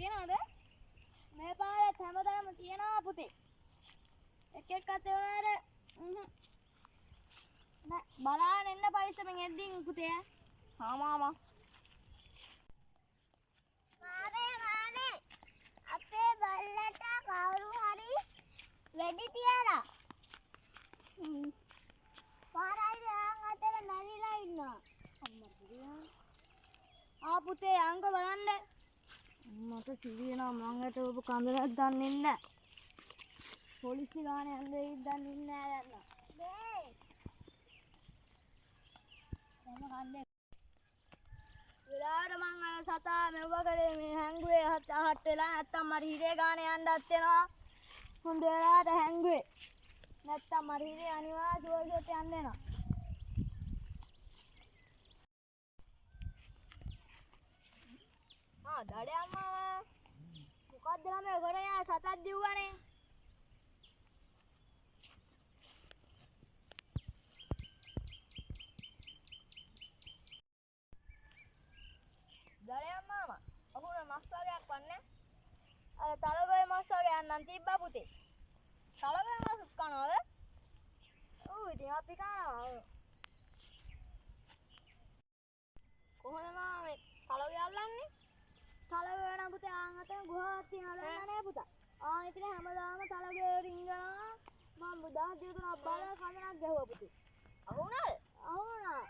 තියනවද? මේ පාරේ හැමදාම තියනවා පුතේ. එක එකක් තේරුණාට නෑ බලන්න එන්න පරිස්සමෙන් එද්දින් පුතේ. හා මාමා. මාමේ අපේ බල්ලට කවුරු හරි වෙඩි තියලා. පාරයි යාන් අතර මැරිලා ඉන්නවා. ආ පුතේ අංක බලන්න. මට සිවියනවා මං අත ඔබ කඳලක් දන්නේ නැහැ. පොලිසිය ගානේ යන්න වෙයිද දන්නේ නැහැ යන්න. විලාට මං අර සතා මෙව කරේ මේ හැංගුවේ හත් වෙලා නැත්තම් මට හිරේ ගානේ යන්නත් වෙනවා. හොඳ වෙලාවට හැංගුවේ. නැත්තම් මට හිරේ අනිවාර්ය සුවසොත් යන්න වෙනවා. දඩේ අම්මා මොකද්ද ළමයා කරේ සතක් දිව්වනේ. දඩේ අම්මා අහුන මස් වගේක් වන්නේ. අර තලගොයේ මස් වගේ යන්නම් තිබ්බා පුතේ. තලගොයේ මස් කනවද? ඔව් ඉතින් අපි කනවා. කොහොමද මේ තලගොය අල්ලන්නේ? තලගොය නම් පුතේ ආන් අතන ගුහාවක් තියනවා දන්නනේ පුතා. ආන් ඉතින් හැමදාම තලගොය රිංගනවා. මම බුදා දියුතුනක් බලලා කඳනක් ගැහුවා පුතේ. අහුණාද? අහුණා.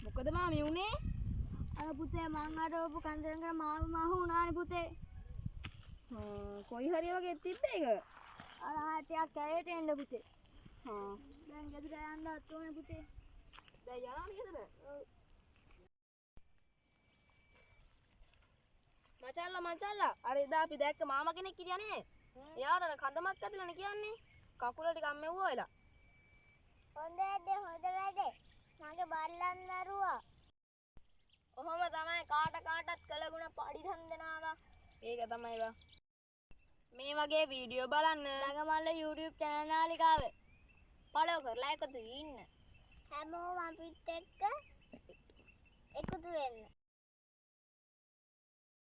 මොකද මාමි උනේ? අර පුතේ මං අරවපු කන්දෙන් කර මාව මහුණානේ පුතේ. කොයි හරි වගේ තිබ්බේ ඒක. අර ආටියක් කැරේට එන්න පුතේ. දැන් ගෙදර යන්නත් ඕනේ පුතේ. දැන් යනවා ගෙදර. මචල්ලා අර එදා අපි දැක්ක මාමා කෙනෙක් හිටියානේ. එයාට අර කඳමක් ඇදලානේ කියන්නේ. කකුල ටිකක් මෙව්වා වෙලා. හොඳ වැඩේ. මගේ බල්ලන් මරුවා. ඔහොම තමයි කාටත් කළගුණ පඩි දන්දනවා. ඒක තමයි බා. මේ වගේ වීඩියෝ බලන්න ළඟමල්ල YouTube channel නාලිකාව follow කරලා එකතු වෙන්න. හැමෝම අපිත් එක්ක එකතු වෙන්න.